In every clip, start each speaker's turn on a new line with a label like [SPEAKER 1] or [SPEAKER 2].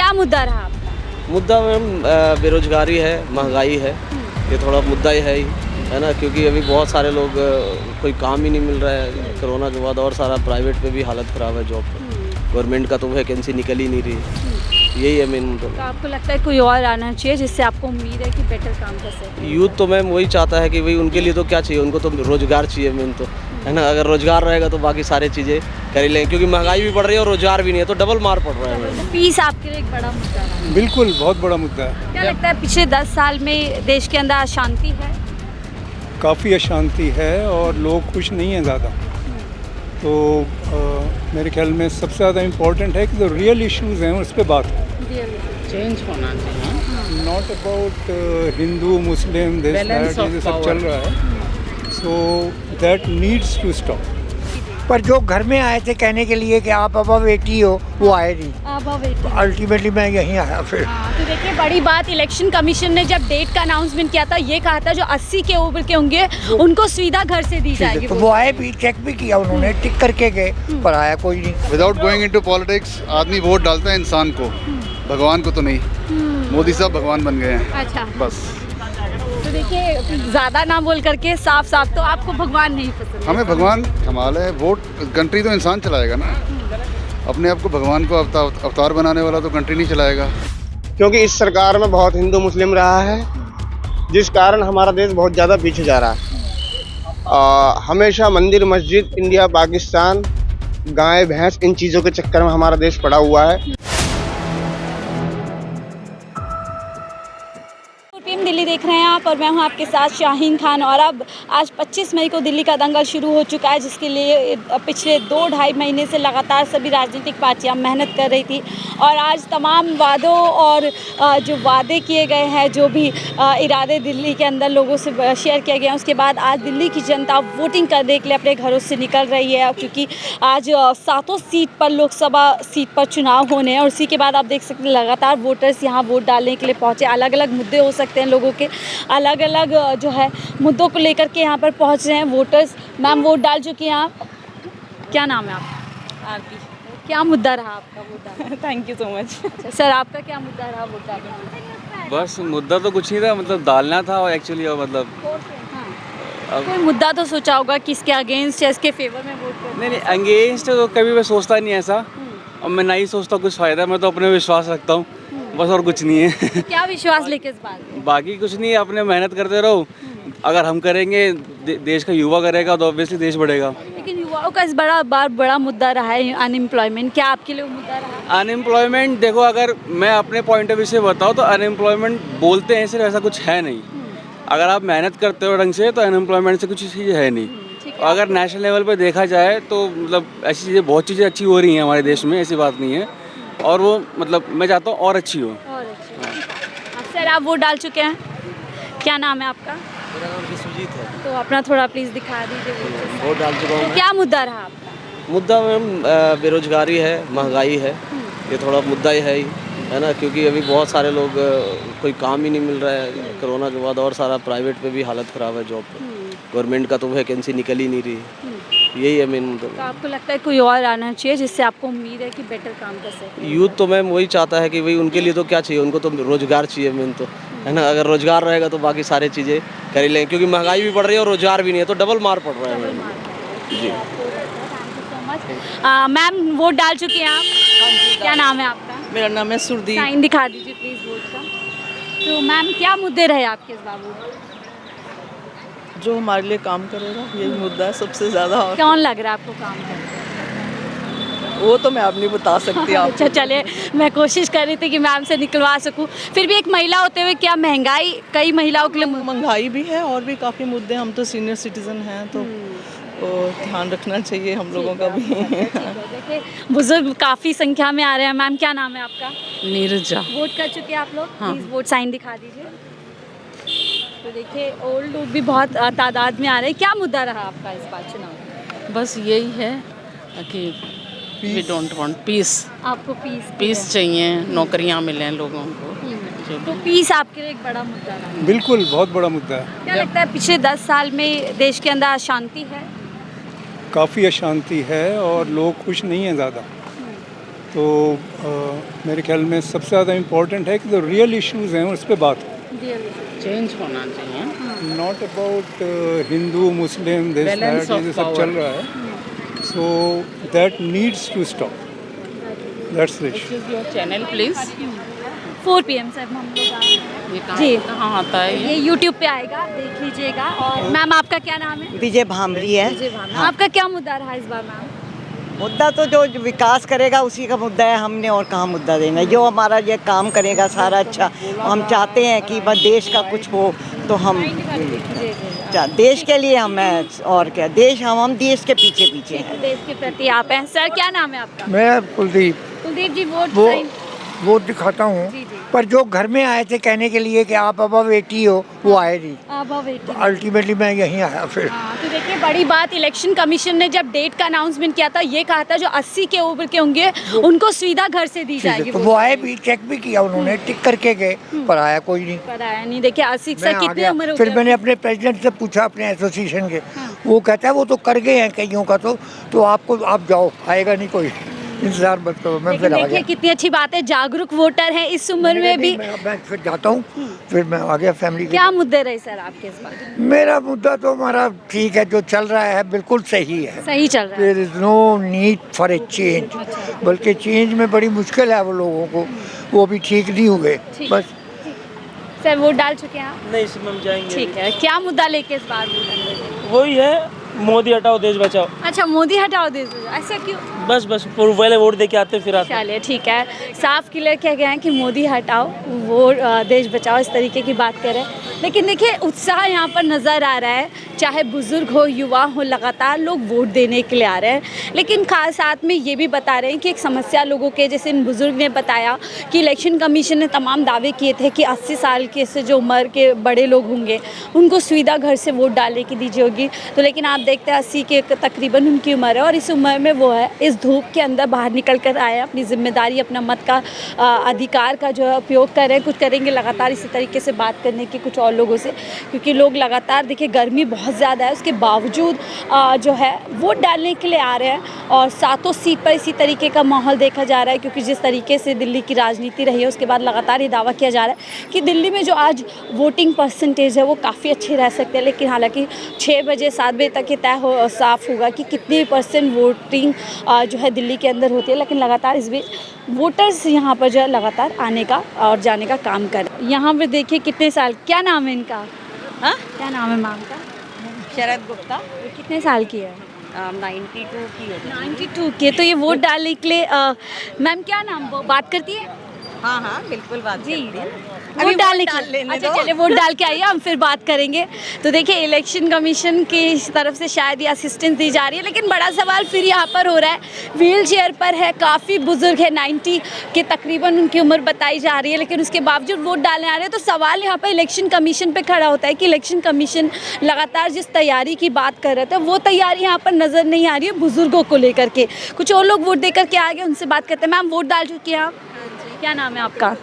[SPEAKER 1] क्या मुद्दा रहा आपका?
[SPEAKER 2] मुद्दा मैम बेरोजगारी है, महंगाई है, ये थोड़ा मुद्दा ही है ना, क्योंकि अभी बहुत सारे लोग कोई काम ही नहीं मिल रहा है कोरोना के बाद, और सारा प्राइवेट पे भी हालत ख़राब है जॉब पर, गवर्नमेंट का तो वैकेंसी निकल ही नहीं रही, यही है मेन मुद्दा।
[SPEAKER 1] तो आपको लगता है कोई और आना चाहिए जिससे आपको उम्मीद है कि बेटर काम कर सके?
[SPEAKER 2] यूथ तो मैम वही चाहता है कि भाई उनके लिए तो क्या चाहिए, उनको तो रोज़गार चाहिए मेन तो, है ना। अगर रोज़गार रहेगा तो बाकी सारी चीज़ें कर ही लेंगे, क्योंकि महंगाई भी बढ़ रही है और रोज़गार भी नहीं है, तो डबल मार पड़ रहा है मैम।
[SPEAKER 1] पीस आपके लिए एक बड़ा मुद्दा है।
[SPEAKER 3] बिल्कुल, बहुत बड़ा मुद्दा है।
[SPEAKER 1] क्या लगता है पिछले 10 साल में देश के अंदर अशांति है?
[SPEAKER 3] काफ़ी अशांति है और लोग खुश नहीं हैं ज़्यादा। तो मेरे ख्याल में सबसे ज़्यादा इम्पोर्टेंट है कि जो रियल इश्यूज़ हैं उस पर बात हो।
[SPEAKER 4] चेंज होना चाहिए।
[SPEAKER 3] Not about Hindu Muslim this that, ये सब चल रहा है, so that needs to stop.
[SPEAKER 5] पर जो घर में आए थे कहने के लिए कि आप अब बेटी हो, वो आए नहीं।
[SPEAKER 1] अब
[SPEAKER 5] अल्टीमेटली मैं यहीं आया फिर।
[SPEAKER 1] तो देखिए बड़ी बात, इलेक्शन कमीशन ने जब डेट का अनाउंसमेंट किया था, ये कहा था जो 80 के ऊपर के होंगे उनको सुविधा घर से दी जाएगी।
[SPEAKER 5] तो वो आए भी, चेक भी किया उन्होंने, टिक करके गए, पर आया कोई नहीं।
[SPEAKER 6] विदाउट गोइंग इनटू पॉलिटिक्स आदमी वोट डालता है इंसान को, भगवान को तो नहीं। मोदी साहब भगवान बन गए हैं।
[SPEAKER 1] अच्छा,
[SPEAKER 6] बस।
[SPEAKER 1] तो देखिए ज़्यादा ना बोल करके साफ साफ, तो आपको भगवान नहीं पसंद है?
[SPEAKER 6] हमें भगवान कमाल है, वोट कंट्री तो इंसान चलाएगा ना, अपने आप को भगवान को अवतार बनाने वाला तो कंट्री नहीं चलाएगा।
[SPEAKER 7] क्योंकि इस सरकार में बहुत हिंदू मुस्लिम रहा है, जिस कारण हमारा देश बहुत ज़्यादा पीछे जा रहा है। हमेशा मंदिर मस्जिद, इंडिया पाकिस्तान, गाय भैंस, इन चीज़ों के चक्कर में हमारा देश पड़ा हुआ है।
[SPEAKER 1] दिल्ली देख रहे हैं आप, और मैं हूं आपके साथ शाहीन खान। और अब आज 25 मई को दिल्ली का दंगल शुरू हो चुका है, जिसके लिए पिछले 2-2.5 महीने से लगातार सभी राजनीतिक पार्टियां मेहनत कर रही थी। और आज तमाम वादों और जो वादे किए गए हैं, जो भी इरादे दिल्ली के अंदर लोगों से शेयर किए गए हैं, उसके बाद आज दिल्ली की जनता वोटिंग करने के लिए अपने घरों से निकल रही है, क्योंकि आज 7 सीट पर लोकसभा सीट पर चुनाव होने हैं। और उसी के बाद आप देख सकते हैं लगातार वोटर्स यहाँ वोट डालने के लिए पहुँचे। अलग अलग मुद्दे हो सकते हैं, लोगों के अलग अलग जो है मुद्दों को लेकर के यहाँ पर पहुँच रहे हैं वोटर्स। मैम वोट डाल चुकी हैं आप, क्या नाम है आपका?
[SPEAKER 8] आरती।
[SPEAKER 1] क्या मुद्दा रहा आपका वोट डालने?
[SPEAKER 8] Thank you so much.
[SPEAKER 1] Sir आपका क्या मुद्दा रहा वोट डालने में?
[SPEAKER 9] बस मुद्दा तो कुछ नहीं था, मतलब डालना था एक्चुअली, और मतलब
[SPEAKER 1] कोई मुद्दा तो सोचा होगा कि इसके अगेंस्ट या इसके फेवर में वोट करना?
[SPEAKER 9] नहीं अगेंस्ट तो कभी मैं सोचता नहीं ऐसा, और मैं नहीं सोचता कुछ फ़ायदा, मैं तो अपने विश्वास रखता हूँ बस, और कुछ नहीं है।
[SPEAKER 1] क्या विश्वास लेके इस बात में?
[SPEAKER 9] बाकी कुछ नहीं है, अपने मेहनत करते रहो। अगर हम करेंगे, देश का युवा करेगा तो ऑब्वियसली देश बढ़ेगा।
[SPEAKER 1] लेकिन युवाओं का इस बड़ा मुद्दा रहा है अनएम्प्लॉयमेंट, क्या आपके लिए वो मुद्दा रहा?
[SPEAKER 9] अनएम्प्लॉयमेंट देखो, अगर मैं अपने पॉइंट ऑफ व्यू से बताऊँ तो अनएम्प्लॉयमेंट बोलते हैं सिर्फ, ऐसा कुछ है नहीं। अगर आप मेहनत करते हो ढंग से तो अनएम्प्लॉयमेंट से कुछ चीज़ है नहीं। अगर नेशनल लेवल पे देखा जाए तो मतलब ऐसी चीज़ें, बहुत चीज़ें अच्छी हो रही हैं हमारे देश में, ऐसी बात नहीं है। और वो मतलब मैं चाहता हूँ और अच्छी हो।
[SPEAKER 1] सर आप वोट डाल चुके हैं, क्या नाम है आपका?
[SPEAKER 2] मेरा नाम विश्वजीत है।
[SPEAKER 1] तो अपना थोड़ा प्लीज़ दिखा दीजिए।
[SPEAKER 2] वोट डाल चुका हूँ।
[SPEAKER 1] तो क्या मुद्दा रहा आपका?
[SPEAKER 2] मुद्दा मैम बेरोजगारी है, महंगाई है, ये थोड़ा मुद्दा ही है ना, क्योंकि अभी बहुत सारे लोग कोई काम ही नहीं मिल रहा है कोरोना के बाद, और सारा प्राइवेट पे भी हालत ख़राब है जॉब पर, गवर्नमेंट का तो वैकेंसी निकल ही नहीं रही, यही है मेन मुद्दा।
[SPEAKER 1] तो आपको लगता है कोई और आना चाहिए जिससे आपको उम्मीद है कि बेटर काम कर सके?
[SPEAKER 2] यूथ तो मैम वही चाहता है कि भाई उनके लिए तो क्या चाहिए, उनको तो रोज़गार चाहिए मेन तो, है ना। अगर रोज़गार रहेगा तो बाकी सारी चीज़ें कर ही लेंगे, क्योंकि महंगाई भी बढ़ रही है और रोज़गार भी नहीं है, तो डबल मार पड़ रहा है मैम। जी
[SPEAKER 1] मैम वोट डाल चुकी हैं आप, क्या नाम है आपका?
[SPEAKER 8] मेरा नाम है सुरदीप।
[SPEAKER 1] साइन दिखा दीजिए प्लीज़ वोट का। तो मैम क्या मुद्दे रहे आपके इस बाबू?
[SPEAKER 8] जो हमारे लिए काम करेगा, यही मुद्दा है सबसे ज़्यादा। और
[SPEAKER 1] कौन लग रहा है आपको काम करते?
[SPEAKER 8] वो तो मैं अब नहीं बता सकती आप।
[SPEAKER 1] अच्छा चलिए, मैं कोशिश कर रही थी कि मैम से निकलवा सकूं। फिर भी एक महिला होते हुए क्या महंगाई कई महिलाओं के लिए
[SPEAKER 8] महंगाई भी है और भी काफ़ी मुद्दे, हम तो सीनियर सिटीज़न हैं तो ध्यान रखना चाहिए हम लोगों का भी।
[SPEAKER 1] देखिए बुजुर्ग काफ़ी संख्या में आ रहे हैं। मैम क्या नाम है आपका?
[SPEAKER 8] नीरजा।
[SPEAKER 1] वोट कर चुके हैं आप लोग?
[SPEAKER 8] हाँ।
[SPEAKER 1] प्लीज़ वोट साइन दिखा दीजिए। तो देखिए ओल्ड लोग भी बहुत तादाद में आ रहे हैं। क्या मुद्दा रहा आपका इस बार चुनाव?
[SPEAKER 4] बस यही है कि वी डोंट वांट पीस।
[SPEAKER 1] आपको
[SPEAKER 4] पीस चाहिए, नौकरियां मिलें लोगों को।
[SPEAKER 1] तो पीस आपके लिए एक बड़ा मुद्दा रहा है?
[SPEAKER 3] बिल्कुल, बहुत बड़ा मुद्दा है।
[SPEAKER 1] क्या लगता है पिछले 10 साल में देश के अंदर अशांति है?
[SPEAKER 3] काफ़ी अशांति है और लोग खुश नहीं हैं ज़्यादा। तो मेरे ख्याल में सबसे ज़्यादा इम्पोर्टेंट है कि जो रियल इश्यूज़ हैं उस पर बात हो।
[SPEAKER 4] चेंज होना चाहिए।
[SPEAKER 3] Not about Hindu Muslim this
[SPEAKER 4] Balance
[SPEAKER 3] that
[SPEAKER 4] of
[SPEAKER 3] ये सब
[SPEAKER 4] power.
[SPEAKER 3] चल रहा है, so that needs to stop, that's the issue.
[SPEAKER 4] Your channel please.
[SPEAKER 1] 4 PM से हम लोग आ रहे हैं।
[SPEAKER 4] ये
[SPEAKER 1] जी।
[SPEAKER 4] कहाँ आता है
[SPEAKER 1] ये YouTube पे आएगा, आप देख लीजिएगा। और मैम आपका क्या नाम है?
[SPEAKER 5] विजय भामरी है।
[SPEAKER 1] विजय भावना। आपका क्या मुद्दा रहा इस बार मैम?
[SPEAKER 5] मुद्दा तो जो विकास करेगा उसी का मुद्दा है, हमने और कहाँ मुद्दा देना है। जो हमारा ये काम करेगा सारा अच्छा, हम चाहते हैं कि बस देश का कुछ हो तो हम देश के लिए हम हैं, और क्या देश हम देश के पीछे पीछे हैं।
[SPEAKER 1] देश के प्रति आप हैं। सर क्या नाम है आपका?
[SPEAKER 5] मैं कुलदीप
[SPEAKER 1] कुलदीप जी, वोट
[SPEAKER 5] वो
[SPEAKER 1] साइन।
[SPEAKER 5] वोट दिखाता हूँ,
[SPEAKER 1] जी, जी।
[SPEAKER 5] पर जो घर में आए थे कहने के लिए कि आप अब बेटी हो, वो आए नहीं।
[SPEAKER 1] अब वेटिंग।
[SPEAKER 5] अल्टीमेटली मैं यहीं आया फिर।
[SPEAKER 1] हाँ, तो देखिए बड़ी बात, इलेक्शन कमीशन ने जब डेट का अनाउंसमेंट किया था, ये कहा था जो 80 के ऊपर के होंगे उनको सुविधा घर से दी
[SPEAKER 5] ठीक है,
[SPEAKER 1] जाएगी।
[SPEAKER 5] तो वो आए भी, चेक भी किया उन्होंने, टिक करके गए, पर आया कोई नहीं।
[SPEAKER 1] पर आया नहीं। देखिए 80 से
[SPEAKER 5] मैं आ
[SPEAKER 1] कितने
[SPEAKER 5] गया।
[SPEAKER 1] उम्र हो
[SPEAKER 5] फिर
[SPEAKER 1] गया?
[SPEAKER 5] मैंने अपने प्रेसिडेंट से पूछा, अपने एसोसिएशन के, वो कहता है वो तो कर गए हैं कईयों का, तो आपको आप जाओ, आएगा नहीं कोई, इंतजार मत करो। मैं
[SPEAKER 1] लेकिन
[SPEAKER 5] फिर आ
[SPEAKER 1] देखिए
[SPEAKER 5] गया।
[SPEAKER 1] कितनी अच्छी बात है, जागरूक वोटर है इस उम्र में भी।
[SPEAKER 5] मैं फिर जाता हूँ, फिर मैं आ गया फैमिली के।
[SPEAKER 1] क्या मुद्दे रहे सर आपके इस बार?
[SPEAKER 5] मेरा मुद्दा तो हमारा ठीक है, जो चल रहा है बिल्कुल सही है।
[SPEAKER 1] सही चल रहा है।
[SPEAKER 5] There is no need for a change, बल्कि चेंज में बड़ी मुश्किल है वो लोगों को, वो भी ठीक नहीं हुए।
[SPEAKER 1] ठीक।
[SPEAKER 5] बस
[SPEAKER 1] सर वोट डाल चुके हैं आप?
[SPEAKER 10] नहीं इसमें हम जाएंगे।
[SPEAKER 1] ठीक है, क्या मुद्दा लेके इस बार वोट डालेंगे?
[SPEAKER 10] वही है, मोदी हटाओ देश बचाओ।
[SPEAKER 1] अच्छा, मोदी हटाओ देश बचाओ, ऐसा क्यों?
[SPEAKER 10] बस पहले वोट दे के आते फिर आते।
[SPEAKER 1] चलिए ठीक है, साफ क्लियर किया गया है कि मोदी हटाओ वो देश बचाओ, इस तरीके की बात कर रहे हैं। लेकिन देखिए उत्साह यहाँ पर नज़र आ रहा है, चाहे बुज़ुर्ग हो युवा हो, लगातार लोग वोट देने के लिए आ रहे हैं। लेकिन खास साथ में ये भी बता रहे हैं कि एक समस्या लोगों के, जैसे इन बुज़ुर्ग ने बताया कि इलेक्शन कमीशन ने तमाम दावे किए थे कि 80 साल के से जो उम्र के बड़े लोग होंगे उनको सुविधा घर से वोट डालने की दी होगी। तो लेकिन आप देखते हैं 80 के तकरीबन उनकी उम्र है, और इस उम्र में वो है इस धूप के अंदर बाहर निकल कर आए, अपनी जिम्मेदारी, अपना मत का अधिकार का जो है उपयोग कर रहे हैं। कुछ करेंगे लगातार इसी तरीके से बात करने की कुछ और लोगों से, क्योंकि लोग लगातार देखिए गर्मी बहुत ज़्यादा है, उसके बावजूद जो है वोट डालने के लिए आ रहे हैं। और सातों सीट पर इसी तरीके का माहौल देखा जा रहा है, क्योंकि जिस तरीके से दिल्ली की राजनीति रही है उसके बाद लगातार ये दावा किया जा रहा है कि दिल्ली में जो आज वोटिंग परसेंटेज है वो काफ़ी अच्छे रह सकते हैं। लेकिन हालांकि 6 बजे 7 बजे तक ये तय साफ़ होगा कि कितनी % वोटिंग जो है दिल्ली के अंदर होती है। लेकिन लगातार इस बीच वोटर्स यहाँ पर जो है लगातार आने का और जाने का काम कर रहे हैं। यहाँ पर देखिए कितने साल, क्या नाम है इनका? हाँ, क्या नाम है मैम का?
[SPEAKER 11] शरद गुप्ता।
[SPEAKER 1] कितने साल की है?
[SPEAKER 11] 92 की है।
[SPEAKER 1] 92 के। तो ये वोट डालने के लिए मैम क्या नाम बात करती है?
[SPEAKER 11] हाँ हाँ बिल्कुल बात
[SPEAKER 1] जी,
[SPEAKER 11] करती है।
[SPEAKER 1] वोट डालने
[SPEAKER 11] डाल
[SPEAKER 1] के
[SPEAKER 11] लेने
[SPEAKER 1] लिए। अच्छा
[SPEAKER 11] दो।
[SPEAKER 1] चलिए वोट डाल के आइए, हम फिर बात करेंगे। तो देखिए इलेक्शन कमीशन की तरफ से शायद ये असिस्टेंस दी जा रही है, लेकिन बड़ा सवाल फिर यहाँ पर हो रहा है, व्हील चेयर पर है, काफ़ी बुजुर्ग है, 90 के तकरीबन उनकी उम्र बताई जा रही है, लेकिन उसके बावजूद वोट डालने आ रहे हैं। तो सवाल यहाँ पर इलेक्शन कमीशन पर खड़ा होता है कि इलेक्शन कमीशन लगातार जिस तैयारी की बात कर रहे थे वो तैयारी यहाँ पर नज़र नहीं आ रही है बुजुर्गों को लेकर के। कुछ और लोग वोट देकर के आ गए, उनसे बात करते हैं। मैम वोट डाल चुकी हैं आप? क्या नाम है आपका?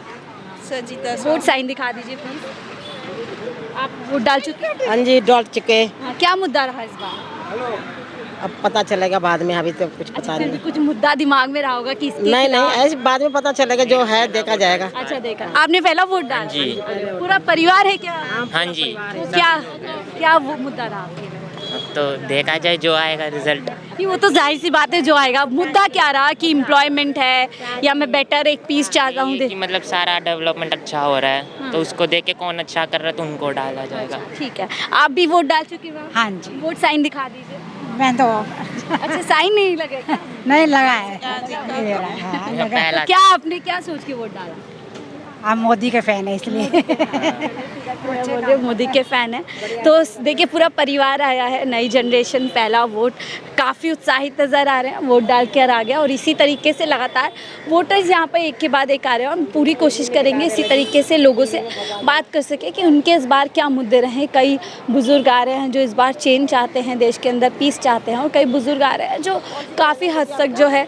[SPEAKER 11] सजीता।
[SPEAKER 1] वोट साइन दिखा दीजिए प्लीज। आप वोट डाल चुके हैं?
[SPEAKER 11] हाँ जी डाल चुके।
[SPEAKER 1] हाँ, क्या मुद्दा रहा इस बार?
[SPEAKER 11] अब पता चलेगा बाद में, अभी तो कुछ
[SPEAKER 1] अच्छा,
[SPEAKER 11] पता
[SPEAKER 1] फिर भी
[SPEAKER 11] नहीं।
[SPEAKER 1] कुछ मुद्दा दिमाग में रहा होगा कि इसके
[SPEAKER 11] नहीं
[SPEAKER 1] खिलाफ-
[SPEAKER 11] ऐसे बाद में पता चलेगा, जो है देखा जाएगा।
[SPEAKER 1] अच्छा देखा। आपने पहला वोट डाला?
[SPEAKER 10] जी।
[SPEAKER 1] पूरा परिवार है क्या?
[SPEAKER 10] हाँ जी।
[SPEAKER 1] तो क्या क्या वो मुद्दा रहा आपके लिए?
[SPEAKER 10] तो देखा जाए जो आएगा रिजल्ट।
[SPEAKER 1] नहीं, वो तो जाहिर सी बात है जो आएगा। मुद्दा क्या रहा कि एम्प्लॉयमेंट है या मैं बेटर एक पीस चाहता हूँ?
[SPEAKER 10] कि मतलब सारा डेवलपमेंट अच्छा हो रहा है, तो उसको देख के कौन अच्छा कर रहा है तो उनको डाला जाएगा।
[SPEAKER 1] ठीक है, आप भी वोट डाल चुके हो?
[SPEAKER 11] हाँ जी।
[SPEAKER 1] वोट साइन दिखा दीजिए।
[SPEAKER 11] मैं तो
[SPEAKER 1] अच्छा साइन नहीं लगेगा?
[SPEAKER 11] नहीं लगा है।
[SPEAKER 10] पहला
[SPEAKER 1] क्या आपने क्या सोच के वोट डाला?
[SPEAKER 11] हम मोदी के फैन है इसलिए।
[SPEAKER 1] बोल रहे मोदी के फ़ैन है। तो देखिए पूरा परिवार आया है, नई जनरेशन, पहला वोट, काफ़ी उत्साहित नज़र आ रहे हैं, वोट डाल कर आ गया। और इसी तरीके से लगातार वोटर्स यहाँ पर एक के बाद एक आ रहे हैं। हम पूरी कोशिश करेंगे इसी तरीके से लोगों से बात कर सके कि उनके इस बार क्या मुद्दे रहे। कई बुज़ुर्ग आ रहे हैं जो इस बार चेंज चाहते हैं, देश के अंदर पीस चाहते हैं, और कई बुज़ुर्ग आ रहे हैं जो काफ़ी हद तक जो है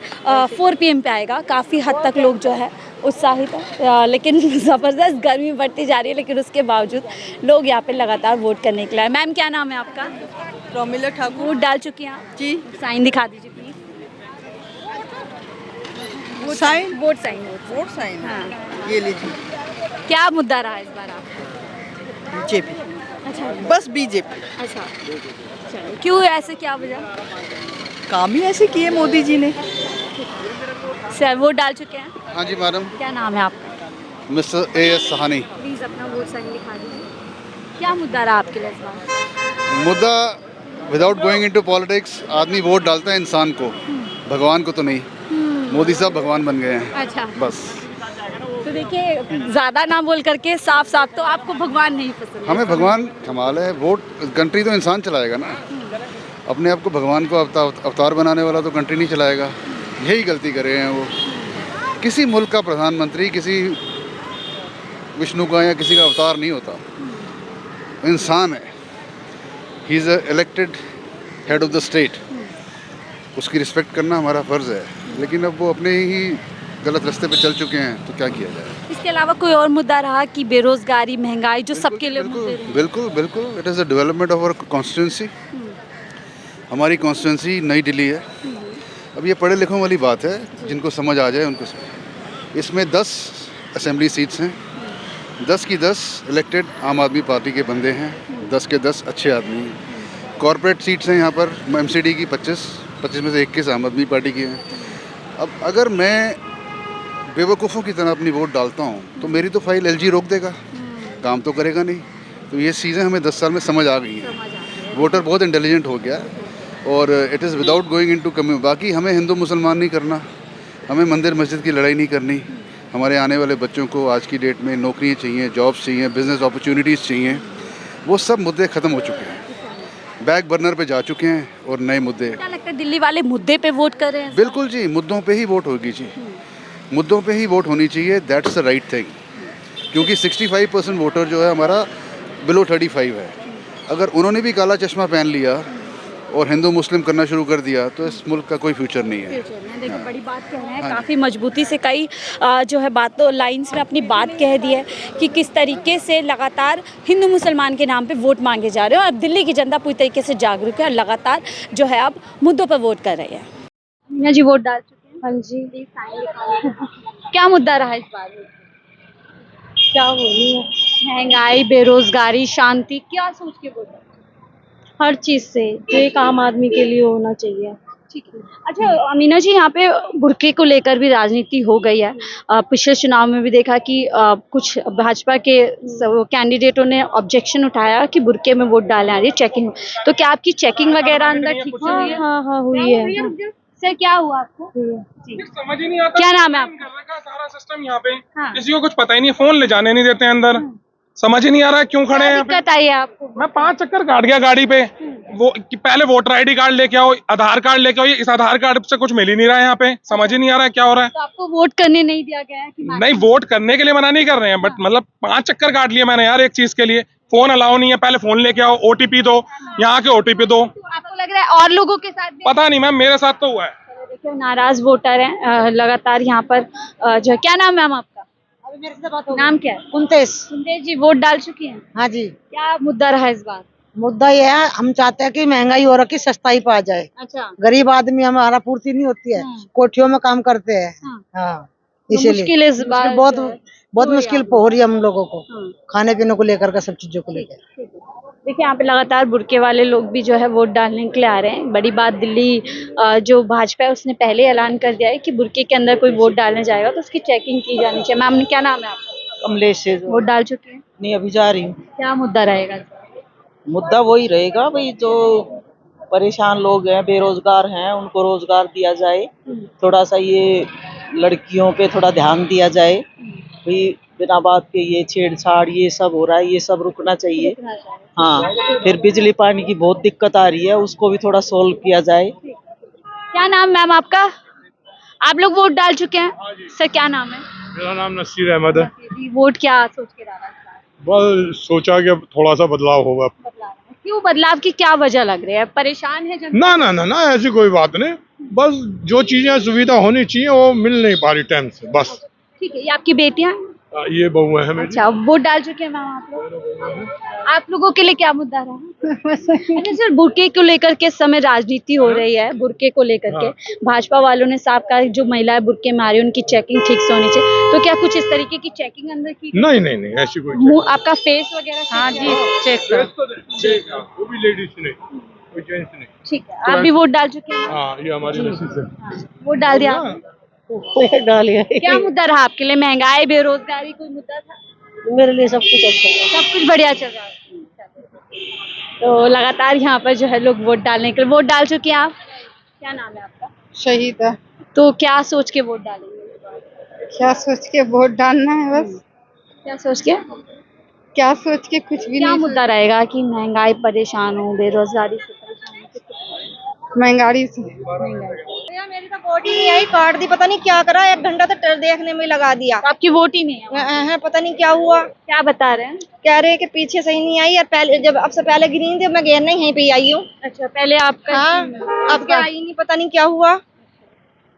[SPEAKER 1] 4 PM पे आएगा, काफ़ी हद तक लोग जो है उत्साहित है। लेकिन ज़बरदस्त गर्मी बढ़ती जा रही है, लेकिन उसके बावजूद लोग यहाँ पे लगातार वोट करने के लिए आए। मैम क्या नाम है आपका?
[SPEAKER 8] रोमिला ठाकुर।
[SPEAKER 1] वोट डाल चुकी हैं आप?
[SPEAKER 8] जी।
[SPEAKER 1] साइन दिखा दीजिए please.
[SPEAKER 8] Sign
[SPEAKER 1] vote sign
[SPEAKER 8] vote sign
[SPEAKER 1] हाँ
[SPEAKER 8] ये लीजिए
[SPEAKER 1] क्या मुद्दा रहा इस बार आप
[SPEAKER 8] बीजेपी
[SPEAKER 1] अच्छा
[SPEAKER 8] बस बीजेपी
[SPEAKER 1] अच्छा चलो क्यों ऐसे क्या वजह
[SPEAKER 8] काम ही ऐसे किए मोदी जी ने।
[SPEAKER 1] सर वोट डाल चुके हैं
[SPEAKER 6] हाँ जी मैडम,
[SPEAKER 1] क्या नाम है आपका
[SPEAKER 6] मिस्टर AS सहानी।
[SPEAKER 1] प्लीज़ अपना वोट साइन दिखा दीजिए क्या मुद्दा रहा आपके लिए इस बार
[SPEAKER 6] मुद्दा विदाउट गोइंग इनटू पॉलिटिक्स, आदमी वोट डालता है इंसान को, भगवान को तो नहीं। मोदी साहब भगवान बन गए हैं
[SPEAKER 1] अच्छा
[SPEAKER 6] बस।
[SPEAKER 1] तो देखिए ज़्यादा ना बोल करके साफ साफ तो आपको भगवान नहीं पसंद है
[SPEAKER 6] हमें भगवान कमाल है, वोट कंट्री तो इंसान चलाएगा ना। अपने आप को भगवान को अवतार बनाने वाला तो कंट्री नहीं चलाएगा। यही गलती कर रहे हैं वो। किसी मुल्क का प्रधानमंत्री किसी विष्णु का या किसी का अवतार नहीं होता, इंसान है। He is elected head of the state, उसकी रिस्पेक्ट करना हमारा फ़र्ज़ है। लेकिन अब वो अपने ही गलत रास्ते पे चल चुके हैं, तो क्या किया जाए।
[SPEAKER 1] इसके अलावा कोई और मुद्दा रहा कि बेरोजगारी महंगाई जो सबके लिए मुद्दे रहे?
[SPEAKER 6] बिल्कुल बिल्कुल, it is the development of our constituency. हमारी कॉन्स्टिट्यूंसी नई दिल्ली है। अब ये पढ़े लिखों वाली बात है, जिनको समझ आ जाए उनको समझ। इसमें 10 असेंबली सीट्स हैं, 10 की 10 इलेक्टेड आम आदमी पार्टी के बंदे हैं, 10 के 10 अच्छे आदमी हैं। कॉरपोरेट सीट्स हैं यहाँ पर MCD की 25 में से 21 आम आदमी पार्टी की हैं। अब अगर मैं बेवकूफ़ों की तरह अपनी वोट डालता हूँ तो मेरी तो फाइल LG रोक देगा, काम तो करेगा नहीं। तो ये चीज़ें हमें 10 साल में समझ आ गई हैं। वोटर बहुत इंटेलिजेंट हो गया और it is without going into कम्यू। बाकी हमें हिंदू मुसलमान नहीं करना, हमें मंदिर मस्जिद की लड़ाई नहीं करनी। हमारे आने वाले बच्चों को आज की डेट में नौकरियाँ चाहिए, जॉब्स चाहिए, बिज़नेस अपॉर्चुनिटीज़ चाहिए। वो सब मुद्दे ख़त्म हो चुके हैं, बैक बर्नर पे जा चुके हैं और नए मुद्दे।
[SPEAKER 1] क्या लगता है दिल्ली वाले मुद्दे पे वोट कर रहे हैं?
[SPEAKER 6] बिल्कुल जी, मुद्दों पे ही वोट होगी जी, मुद्दों पे ही वोट होनी चाहिए। That's the right thing. क्योंकि 65% वोटर जो है हमारा बिलो 35 है। अगर उन्होंने भी काला चश्मा पहन लिया और हिंदू मुस्लिम करना शुरू कर दिया तो इस मुल्क का कोई फ्यूचर नहीं है।
[SPEAKER 1] देखो बड़ी बात कह रहे हैं, काफ़ी मजबूती से कई जो है बातों लाइंस में अपनी बात कह दी है कि किस तरीके से लगातार हिंदू मुसलमान के नाम पे वोट मांगे जा रहे हैं। और अब दिल्ली की जनता पूरी तरीके से जागरूक है और लगातार जो है अब मुद्दों पर वोट कर रही है। मीना जी वोट डाल चुके हैं? हाँ जी। क्या मुद्दा रहा इस बार?
[SPEAKER 11] क्या बोलूँ,
[SPEAKER 1] महंगाई, बेरोजगारी, शांति, क्या सोच के वोट?
[SPEAKER 11] हर चीज़ से जो एक आम आदमी के लिए होना चाहिए।
[SPEAKER 1] ठीक है। अच्छा अमीना जी, यहाँ पे बुर्के को लेकर भी राजनीति हो गई है। पिछले चुनाव में भी देखा कि कुछ भाजपा के कैंडिडेटों ने ऑब्जेक्शन उठाया कि बुर्के में वोट डालने आ रही है, चेकिंग। तो क्या आपकी चेकिंग वगैरह अंदर ठीक से हुई है?
[SPEAKER 11] हाँ हुई है।
[SPEAKER 1] सर क्या हुआ आपको? जी।
[SPEAKER 12] समझ ही नहीं आता।
[SPEAKER 1] क्या नाम है आपका?
[SPEAKER 12] कर रखा है सारा सिस्टम यहाँ पे।
[SPEAKER 1] हाँ।
[SPEAKER 12] किसी को कुछ पता ही नहीं, फोन ले जाने नहीं देते अंदर। समझ ही नहीं आ रहा है क्यों खड़े हैं यहाँ पे।
[SPEAKER 1] दिक्कत आई है आपको?
[SPEAKER 12] मैं 5 चक्कर काट गया गाड़ी पे। वो कि पहले वोटर ID कार्ड लेके आओ, आधार कार्ड लेके आओ। इस आधार कार्ड से कुछ मिल ही नहीं रहा है यहाँ पे। समझ ही नहीं आ रहा है क्या हो रहा है।
[SPEAKER 1] तो आपको वोट करने नहीं दिया गया है कि
[SPEAKER 12] नहीं, वोट करने के लिए मना नहीं कर रहे हैं, बट मतलब 5 चक्कर काट लिया मैंने यार एक चीज के लिए। फोन अलाउ नहीं है, पहले फोन लेके आओ, OTP दो, यहाँ के OTP दो।
[SPEAKER 1] आपको लग रहा है और लोगों के साथ भी?
[SPEAKER 12] पता नहीं मैम, मेरे साथ तो हुआ है।
[SPEAKER 1] देखिए नाराज वोटर हैं लगातार यहाँ पर जो। क्या नाम है आपका?
[SPEAKER 11] अभी मेरे से बात हो
[SPEAKER 1] नाम क्या है?
[SPEAKER 11] कुंतेश।
[SPEAKER 1] सुंदर जी वोट डाल चुकी हैं?
[SPEAKER 11] हाँ जी।
[SPEAKER 1] क्या मुद्दा रहा इस बार?
[SPEAKER 11] मुद्दा ये है, हम चाहते हैं कि महंगाई हो रखी, सस्ताई पा जाए।
[SPEAKER 1] अच्छा।
[SPEAKER 11] गरीब आदमी हमारा पूर्ति नहीं होती है, कोठियों में काम करते हैं। हाँ
[SPEAKER 1] तो
[SPEAKER 11] इसीलिए
[SPEAKER 1] मुश्किल इस बार
[SPEAKER 11] बहुत मुश्किल हो रही है हम लोगों को, खाने पीने को लेकर के, सब चीजों को लेकर।
[SPEAKER 1] देखिए यहाँ पे लगातार बुर्के वाले लोग भी जो है वोट डालने के लिए आ रहे हैं। बड़ी बात, दिल्ली जो भाजपा है उसने पहले ऐलान कर दिया है कि बुर्के के अंदर कोई वोट डालने जाएगा तो उसकी चेकिंग की जानी चाहिए। मैम क्या नाम है आपका?
[SPEAKER 5] कमलेश से
[SPEAKER 1] वोट डाल चुके हैं?
[SPEAKER 5] नहीं, अभी जा रही हूँ।
[SPEAKER 1] क्या मुद्दा रहेगा?
[SPEAKER 5] मुद्दा वही रहेगा भाई, जो परेशान लोग हैं, बेरोजगार हैं, उनको रोजगार दिया जाए। थोड़ा सा ये लड़कियों पे थोड़ा ध्यान दिया जाए भाई। बिना बात के ये छेड़छाड़ ये सब हो रहा है, ये सब रुकना चाहिए। हाँ, फिर बिजली पानी की बहुत दिक्कत आ रही है, उसको भी थोड़ा सोल्व किया जाए।
[SPEAKER 1] क्या नाम मैम आपका? आप लोग वोट डाल चुके हैं? सर क्या नाम है?
[SPEAKER 12] मेरा नाम नसीर अहमद है।
[SPEAKER 1] वोट क्या सोच के डाला?
[SPEAKER 12] बस सोचा कि अब थोड़ा सा बदलाव होगा।
[SPEAKER 1] क्यों बदलाव की क्या वजह लग रही है? परेशान है जनता?
[SPEAKER 12] ना ना ना ना, ऐसी कोई बात नहीं। बस जो चीजें सुविधा होनी चाहिए वो मिल नहीं पा रही टाइम से, बस।
[SPEAKER 1] ठीक है। ये आपकी बेटियां?
[SPEAKER 12] ये बहू है मेरी।
[SPEAKER 1] अच्छा, वोट डाल चुके हैं मैम आप लोग? आप लोगों के लिए क्या मुद्दा रहा? अच्छा सर, बुर्के को लेकर के इस समय राजनीति हो रही है, बुर्के को लेकर के भाजपा वालों ने साफ कहा जो महिलाएं बुर्के में आ रही है उनकी चेकिंग ठीक से होनी चाहिए, तो क्या कुछ इस तरीके की चेकिंग अंदर की?
[SPEAKER 12] नहीं ऐसी कोई
[SPEAKER 1] मुंह आपका फेस वगैरह? हाँ जी,
[SPEAKER 12] चेक वो भी लेडीज ने, कोई जेंट्स नहीं।
[SPEAKER 1] ठीक है, आप भी वोट डाल चुके हैं?
[SPEAKER 12] हाँ, ये हमारी मिसेस है।
[SPEAKER 1] वोट डाल दिया आपने?
[SPEAKER 11] डालिए।
[SPEAKER 1] क्या मुद्दा रहा आपके लिए? महंगाई, बेरोजगारी, कोई मुद्दा था?
[SPEAKER 11] मेरे लिए सब कुछ अच्छा है।
[SPEAKER 1] सब कुछ बढ़िया चल रहा है। तो लगातार यहाँ पर जो है लोग वोट डालने के लिए, वोट डाल चुके हैं आप? क्या नाम है आपका?
[SPEAKER 11] शहीद है।
[SPEAKER 1] तो क्या सोच के वोट डालेंगे?
[SPEAKER 11] क्या सोच के वोट डालना है बस।
[SPEAKER 1] क्या सोच के?
[SPEAKER 11] क्या सोच के कुछ भी
[SPEAKER 1] क्या
[SPEAKER 11] नहीं।
[SPEAKER 1] मुद्दा रहेगा कि महंगाई, परेशान हो, बेरोजगारी से परेशान हो?
[SPEAKER 11] महंगाई से।
[SPEAKER 5] भैया मेरी तो वोट ही नहीं आई, काट दी, पता नहीं क्या करा, 1 घंटा तो टर देखने में लगा दिया।
[SPEAKER 1] तो आपकी वोट ही नहीं है?
[SPEAKER 5] पता नहीं क्या हुआ।
[SPEAKER 1] क्या बता रहे हैं?
[SPEAKER 5] कह रहे कि पीछे सही नहीं आई, और पहले जब अब से पहले गिरी थी, मैं गिरना यहीं पे आई हूँ।
[SPEAKER 1] अच्छा, पहले आपका?
[SPEAKER 5] हाँ, अब क्या आई नहीं, पता नहीं क्या हुआ।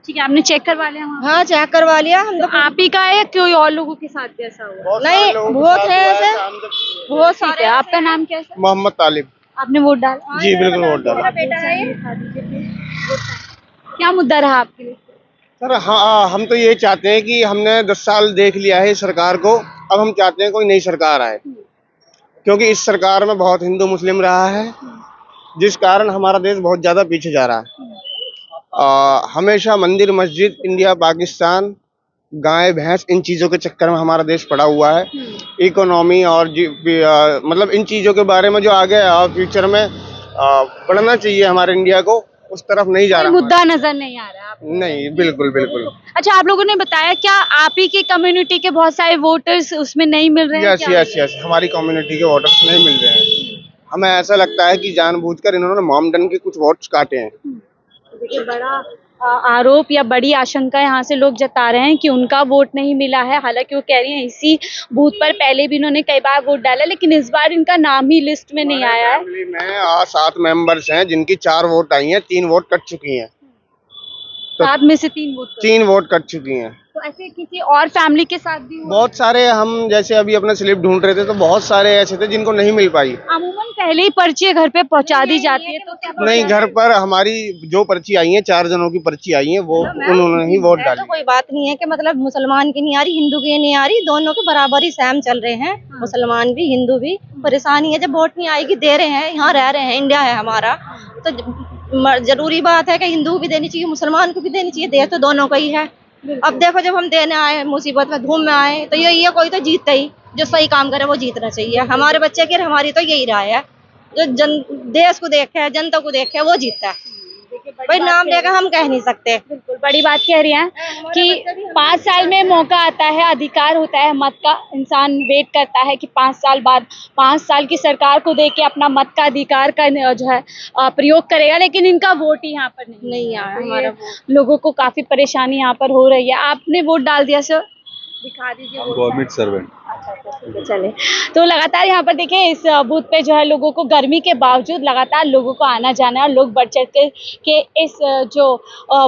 [SPEAKER 1] ठीक है, आपने चेक करवा लिया वहाँ?
[SPEAKER 5] हाँ, चेक करवा लिया हम
[SPEAKER 1] तो आप ही का है या कोई और लोगों के साथ भी ऐसा हुआ?
[SPEAKER 5] नहीं, बहुत है ऐसे, बहुत
[SPEAKER 1] ठीक है, आपका नाम क्या है सर?
[SPEAKER 7] मोहम्मद तालिब।
[SPEAKER 1] आपने वोट डाला?
[SPEAKER 7] जी बिल्कुल वोट डाला।
[SPEAKER 5] मेरा बेटा है।
[SPEAKER 1] क्या मुद्दा रहा आपके लिए?
[SPEAKER 7] सर हाँ, हम तो ये चाहते हैं कि हमने 10 साल देख लिया है इस सरकार को, अब हम चाहते हैं कोई नई सरकार आए, क्योंकि इस सरकार में बहुत हिंदू मुस्लिम रहा है, जिस कारण हमारा देश बहुत ज़्यादा पीछे जा रहा है। हमेशा मंदिर मस्जिद, इंडिया पाकिस्तान, गाय भैंस, इन चीज़ों के चक्कर में हमारा देश पड़ा हुआ है। इकोनॉमी और मतलब इन चीज़ों के बारे में जो आगे फ्यूचर में बढ़ना चाहिए हमारे इंडिया को, उस तरफ नहीं जा रहा।
[SPEAKER 1] मुद्दा नजर नहीं आ रहा आपको?
[SPEAKER 7] नहीं, बिल्कुल बिल्कुल।
[SPEAKER 1] अच्छा, आप लोगों ने बताया क्या आप ही की कम्युनिटी के बहुत सारे वोटर्स उसमें नहीं मिल रहे हैं?
[SPEAKER 7] यस, हमारी कम्युनिटी के वोटर्स नहीं मिल रहे हैं। हमें ऐसा लगता है कि जानबूझकर इन्होंने मॉमडन के कुछ वोट्स काटे हैं।
[SPEAKER 1] देखिए, बड़ा आरोप या बड़ी आशंका यहाँ से लोग जता रहे हैं कि उनका वोट नहीं मिला है। हालांकि वो कह रही हैं इसी बूथ पर पहले भी इन्होंने कई बार वोट डाला, लेकिन इस बार इनका नाम ही लिस्ट में नहीं आया है।
[SPEAKER 7] फैमिली में 7 मेंबर्स हैं जिनकी 4 वोट आई हैं, 3 वोट कट चुकी हैं।
[SPEAKER 1] तो आप में से 3
[SPEAKER 7] वोट कट चुकी हैं।
[SPEAKER 1] तो ऐसे किसी और फैमिली के साथ भी हुआ?
[SPEAKER 7] बहुत सारे, हम जैसे अभी अपना स्लिप ढूंढ रहे थे तो बहुत सारे ऐसे थे जिनको नहीं मिल पाई।
[SPEAKER 1] अमूमन पहले ही पर्ची घर पे पहुंचा दी जाती है, तो क्या
[SPEAKER 7] नहीं, घर पर हमारी जो पर्ची आई है, 4 जनों की पर्ची आई है, वो उन्होंने ही वोट डाली।
[SPEAKER 5] तो कोई बात नहीं है कि मतलब मुसलमान की नहीं आ रही, हिंदू की नहीं आ रही, दोनों के बराबर ही सेम चल रहे हैं। मुसलमान भी हिंदू भी परेशानी है, जब वोट नहीं आएगी, दे रहे हैं, यहाँ रह रहे हैं, इंडिया है हमारा, तो जरूरी बात है कि हिंदू भी देनी चाहिए, मुसलमान को भी देनी चाहिए, दे तो दोनों का ही है। अब देखो, जब हम देने आए, मुसीबत में धूम में आए, तो यही है, कोई तो जीतता ही, जो सही काम करे वो जीतना चाहिए। हमारे बच्चे की, हमारी तो यही राय है, जो देश को देखे, जनता को देखे, वो जीतता है। भाई नाम लेकर हम कह नहीं सकते।
[SPEAKER 1] बिल्कुल बड़ी बात कह रही हैं कि 5 साल में मौका आता है, अधिकार होता है मत का, इंसान वेट करता है कि 5 साल बाद 5 साल की सरकार को देके अपना मत का अधिकार का जो है प्रयोग करेगा, लेकिन इनका वोट ही यहाँ पर नहीं आया। हमारा लोगों को काफी परेशानी यहाँ पर हो रही है। आपने वोट डाल दिया सर? दिखा दीजिए।
[SPEAKER 6] Government servant.
[SPEAKER 1] अच्छा, ठीक है, चले। तो लगातार यहाँ पर देखिए इस बूथ पे जो है लोगों को गर्मी के बावजूद लगातार लोगों को आना जाना है, और लोग बढ़ चढ़ के इस जो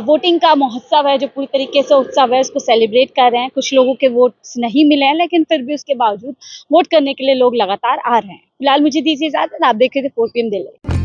[SPEAKER 1] वोटिंग का महोत्सव है, जो पूरी तरीके से उत्सव है, उसको सेलिब्रेट कर रहे हैं। कुछ लोगों के वोट्स नहीं मिले हैं, लेकिन फिर भी उसके बावजूद वोट करने के लिए लोग लगातार आ रहे हैं। फिलहाल मुझे दीजिए इजाजत, आप देख रहे थे 4 PM दिल्ली।